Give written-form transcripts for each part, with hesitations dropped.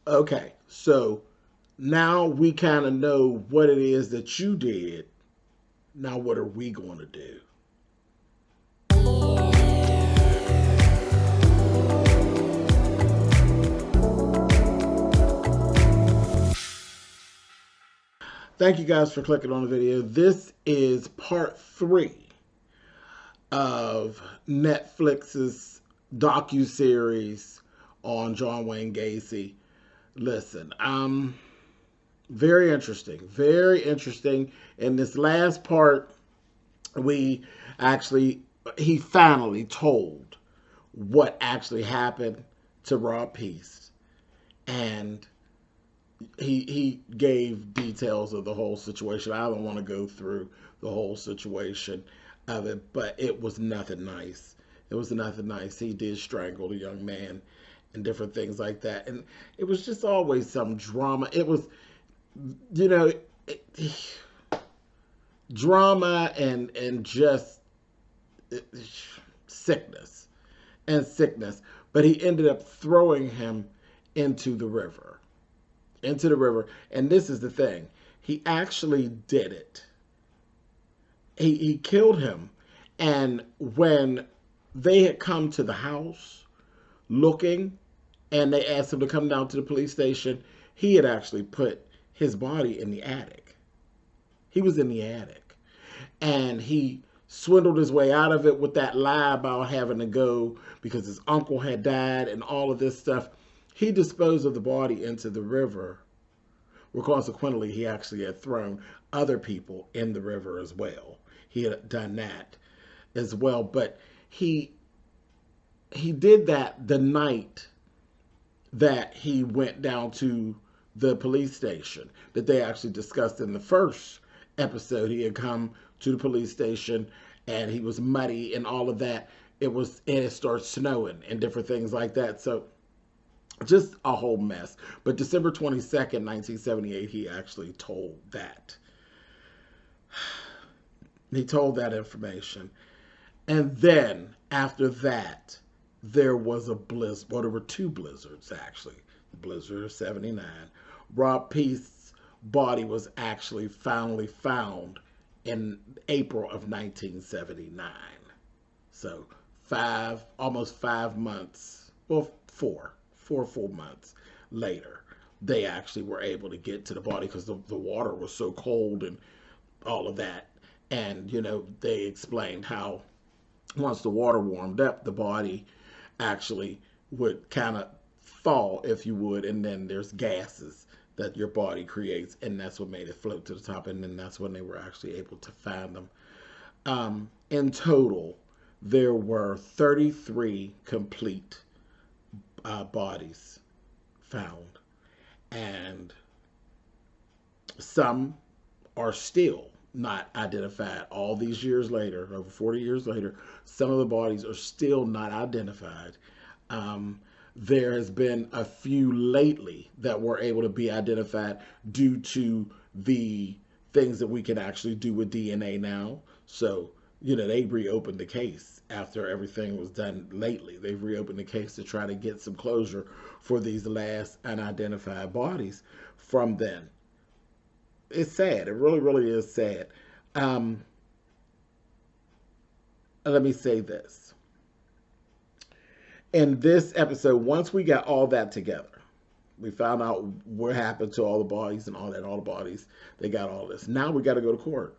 Okay, so now we kind of know what it is that you did. Now, what are we going to do? Thank you guys for clicking on the video. This is part 3 of Netflix's docu-series on John Wayne Gacy. Listen, very interesting. Very interesting. In this last part, he finally told what actually happened to Rob Peace. And he gave details of the whole situation. I don't want to go through the whole situation of it, but it was nothing nice. It was nothing nice. He did strangle the young man and different things like that. And it was just always some drama. It was, you know, drama and just sickness and sickness. But he ended up throwing him into the river. Into the river. And this is the thing. He actually did it. He killed him. And when they had come to the house looking and they asked him to come down to the police station, he had actually put his body in the attic. He was in the attic. And he swindled his way out of it with that lie about having to go because his uncle had died and all of this stuff. He disposed of the body into the river, where consequently he actually had thrown other people in the river as well. He had done that as well, but he did that the night that he went down to the police station that they actually discussed in the first episode. He had come to the police station and he was muddy and all of that. And it started snowing and different things like that. So just a whole mess. But December 22nd, 1978, he actually told that. He told that information. And then after that, there was a blizzard. Well, there were 2 blizzards, actually. The blizzard of 79. Rob Peace's body was actually finally found in April of 1979. So almost 5 months, well, 4 full months later, they actually were able to get to the body because the water was so cold and all of that. And, you know, they explained how once the water warmed up, the body actually would kind of thaw, if you would, and then there's gases that your body creates, and that's what made it float to the top, and then that's when they were actually able to find them. In total, there were 33 complete bodies found, and some are still not identified. All these years later, over 40 years later, some of the bodies are still not identified. There has been a few lately that were able to be identified due to the things that we can actually do with DNA now. So, you know, they reopened the case after everything was done lately. They've reopened the case to try to get some closure for these last unidentified bodies from then. It's sad. It really, really is sad. Let me say this. In this episode, once we got all that together, we found out what happened to all the bodies and all that, all the bodies, they got all this. Now we got to go to court.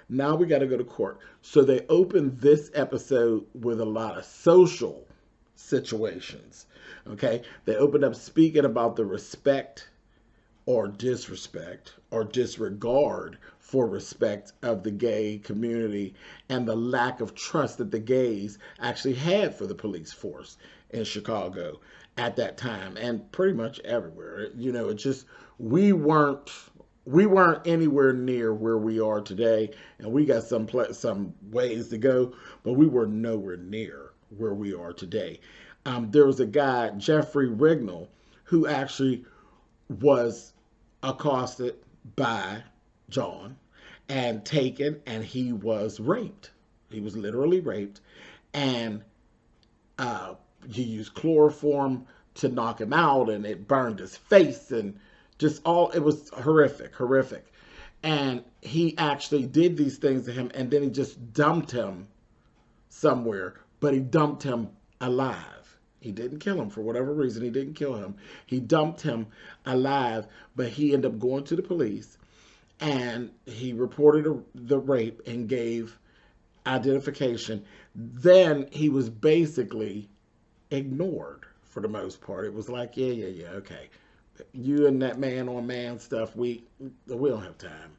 Now we got to go to court. So they opened this episode with a lot of social situations. Okay. They opened up speaking about the respect or disrespect or disregard for respect of the gay community and the lack of trust that the gays actually had for the police force in Chicago at that time and pretty much everywhere. You know, it just, we weren't anywhere near where we are today, and we got some ways to go, but we were nowhere near where we are today. There was a guy, Jeffrey Rignall, who actually was accosted by John and taken, and he was raped. He was literally raped, and he used chloroform to knock him out, and it burned his face, and just all, it was horrific, horrific. And he actually did these things to him, and then he just dumped him somewhere, but he dumped him alive. He didn't kill him for whatever reason. He didn't kill him. He dumped him alive, but he ended up going to the police, and he reported the rape and gave identification. Then he was basically ignored for the most part. It was like, yeah, okay. You and that man on man stuff, we don't have time.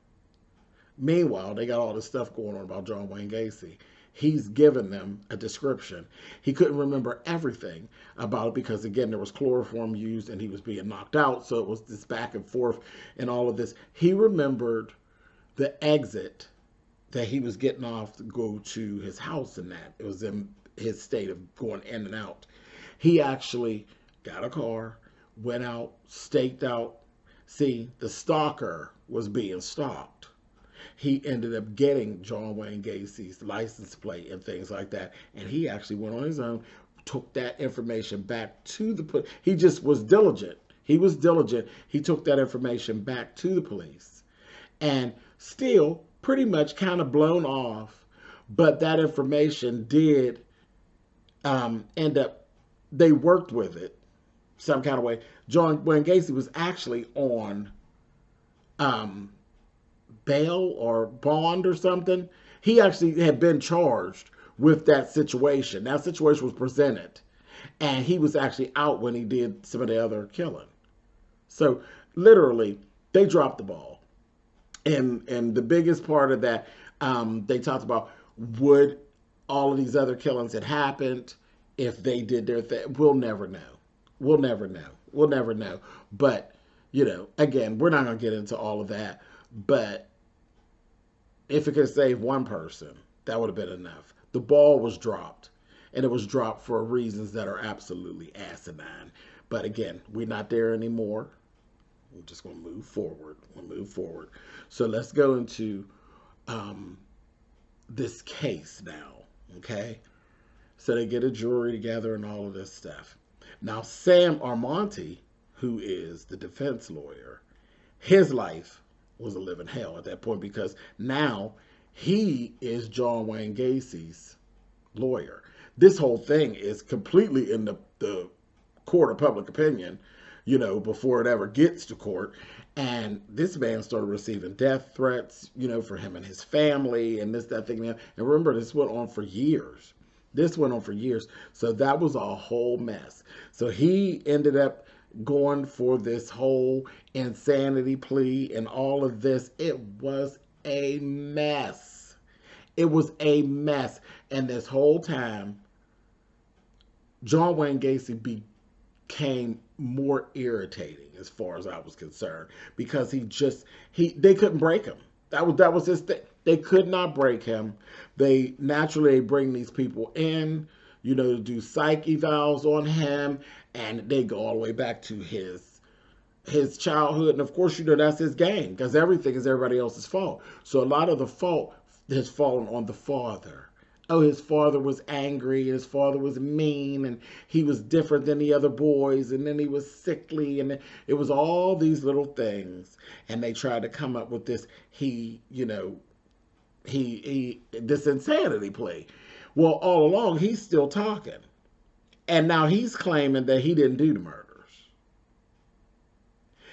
Meanwhile, they got all this stuff going on about John Wayne Gacy. He's given them a description. He couldn't remember everything about it because, again, there was chloroform used and he was being knocked out. So it was this back and forth and all of this. He remembered the exit that he was getting off to go to his house, and that it was in his state of going in and out. He actually got a car, went out, staked out. See, the stalker was being stalked. He ended up getting John Wayne Gacy's license plate and things like that. And he actually went on his own, took that information back to the police. He just was diligent. He was diligent. He took that information back to the police. And still pretty much kind of blown off. But that information did end up, they worked with it some kind of way. John Wayne Gacy was actually on bail or bond or something. He actually had been charged with that situation. That situation was presented, and he was actually out when he did some of the other killing. So literally, they dropped the ball. And the biggest part of that, they talked about, would all of these other killings had happened if they did their thing? We'll never know. We'll never know. We'll never know. But, you know, again, we're not going to get into all of that. But if it could save one person, that would have been enough. The ball was dropped, and it was dropped for reasons that are absolutely asinine. But again, we're not there anymore. We're just going to move forward. We'll move forward. So let's go into this case now, okay? So they get a jury together and all of this stuff. Now, Sam Armonte, who is the defense lawyer, his life was a living hell at that point because now he is John Wayne Gacy's lawyer. This whole thing is completely in the court of public opinion, you know, before it ever gets to court. And this man started receiving death threats, you know, for him and his family and this, that, thing. And remember, this went on for years. This went on for years. So that was a whole mess. So he ended up going for this whole insanity plea and all of this. It was a mess. It was a mess. And this whole time, John Wayne Gacy became more irritating as far as I was concerned because they couldn't break him. That was his thing. They could not break him. They naturally bring these people in, you know, to do psych evals on him, and they go all the way back to his childhood. And of course, you know, that's his game because everything is everybody else's fault. So a lot of the fault has fallen on the father. Oh, his father was angry, and his father was mean, and he was different than the other boys, and then he was sickly, and it was all these little things. And they tried to come up with this, this insanity plea. Well, all along, he's still talking. And now he's claiming that he didn't do the murders.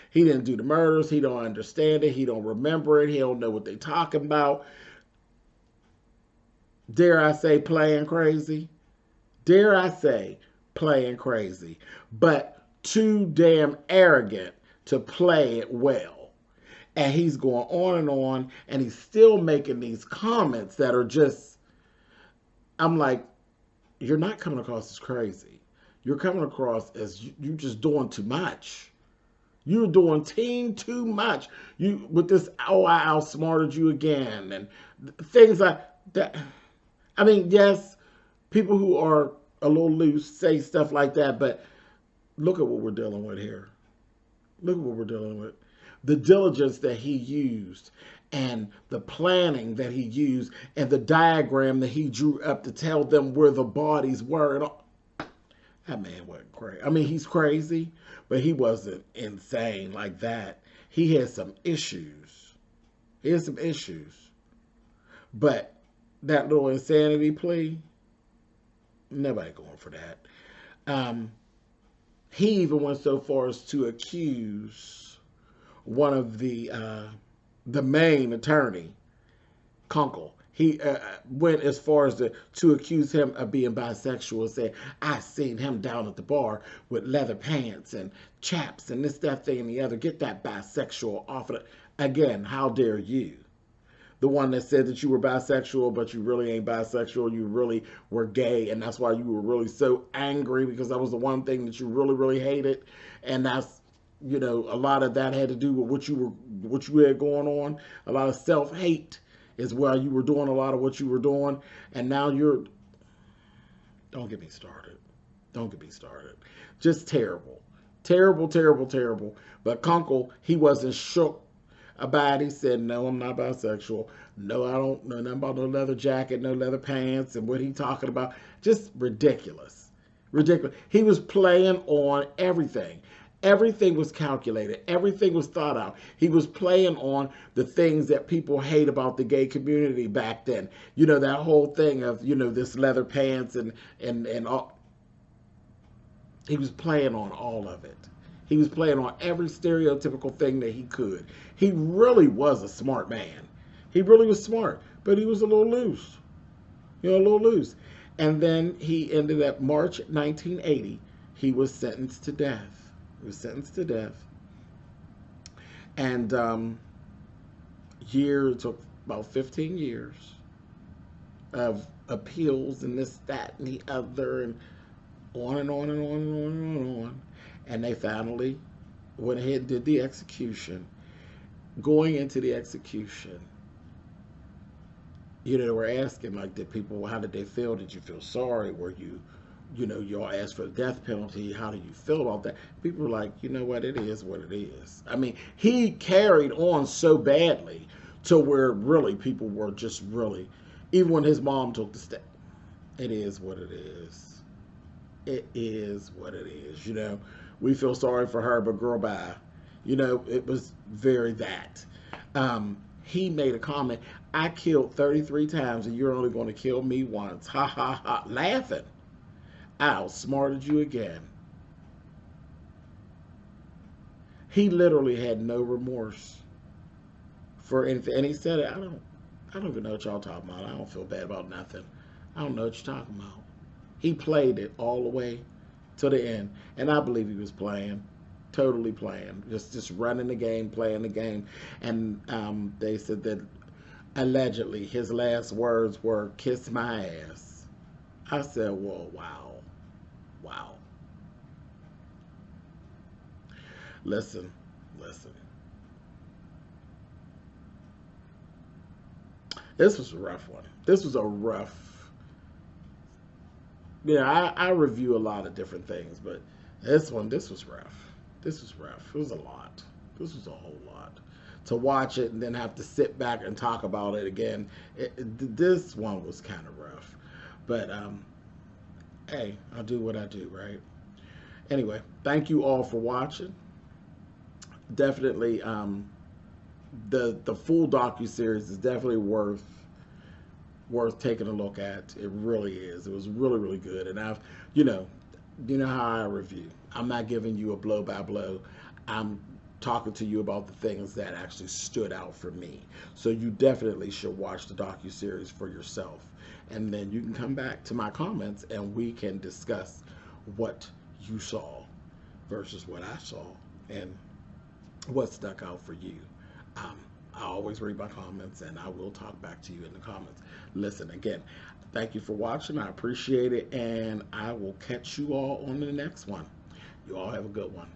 He didn't do the murders. He don't understand it. He don't remember it. He don't know what they're talking about. Dare I say playing crazy? Dare I say playing crazy? But too damn arrogant to play it well. And he's going on, and he's still making these comments that are just, I'm like, you're not coming across as crazy. You're coming across as you just doing too much. You're doing too much. You with this, oh, I outsmarted you again, and things like that. I mean, yes, people who are a little loose say stuff like that, but look at what we're dealing with here. Look at what we're dealing with. The diligence that he used and the planning that he used and the diagram that he drew up to tell them where the bodies were. And all. That man wasn't crazy. I mean, he's crazy, but he wasn't insane like that. He had some issues. He had some issues. But that little insanity plea, nobody going for that. Um, he even went so far as to accuse one of the main attorney, Kunkel. He went as far as to accuse him of being bisexual and said, I seen him down at the bar with leather pants and chaps and this, that, thing, and the other. Get that bisexual off of it. Again, how dare you? The one that said that you were bisexual, but you really ain't bisexual. You really were gay, and that's why you were really so angry, because that was the one thing that you really, really hated. And that's, you know, a lot of that had to do with what you had going on. A lot of self-hate is why you were doing a lot of what you were doing. And now you're, don't get me started. Don't get me started. Just terrible. Terrible, terrible, terrible. But Kunkel, he wasn't shook about it. He said, no, I'm not bisexual. No, I don't know nothing about no leather jacket, no leather pants, and what he talking about. Just ridiculous. Ridiculous. He was playing on everything. Everything was calculated. Everything was thought out. He was playing on the things that people hate about the gay community back then. You know, that whole thing of, you know, this leather pants and all. He was playing on all of it. He was playing on every stereotypical thing that he could. He really was a smart man. He really was smart, but he was a little loose. You know, a little loose. And then he ended up, March 1980, he was sentenced to death. He was sentenced to death. And it took about 15 years of appeals and this, that, and the other, and on and on and on and on and on. And they finally went ahead and did the execution. Going into the execution, you know, they were asking, like, how did they feel? Did you feel sorry? Were you, you know, you all asked for the death penalty. How do you feel about that? People were like, you know what, it is what it is. I mean, he carried on so badly to where really people were just really, even when his mom took the step, it is what it is. It is what it is, you know. We feel sorry for her, but girl, bye. You know, it was very that. He made a comment, I killed 33 times and you're only going to kill me once. Ha, ha, ha. Laughing. I outsmarted you again. He literally had no remorse for anything. And he said, I don't even know what y'all talking about. I don't feel bad about nothing. I don't know what you're talking about. He played it all the way to the end. And I believe he was playing, totally playing, just running the game, playing the game. And they said that allegedly his last words were, kiss my ass. I said, well, wow. Wow. Listen. This was a rough one. This was a rough. Yeah, I review a lot of different things, but this was rough. This was rough. It was a lot. This was a whole lot. To watch it and then have to sit back and talk about it again, this one was kind of rough. But, hey, I'll do what I do, right? Anyway, thank you all for watching. Definitely, the full docuseries is definitely worth taking a look at. It really is. It was really, really good. And I've, you know how I review. I'm not giving you a blow by blow. I'm talking to you about the things that actually stood out for me. So you definitely should watch the docuseries for yourself. And then you can come back to my comments and we can discuss what you saw versus what I saw and what stuck out for you. I always read my comments and I will talk back to you in the comments. Listen, again, thank you for watching. I appreciate it, and I will catch you all on the next one. You all have a good one.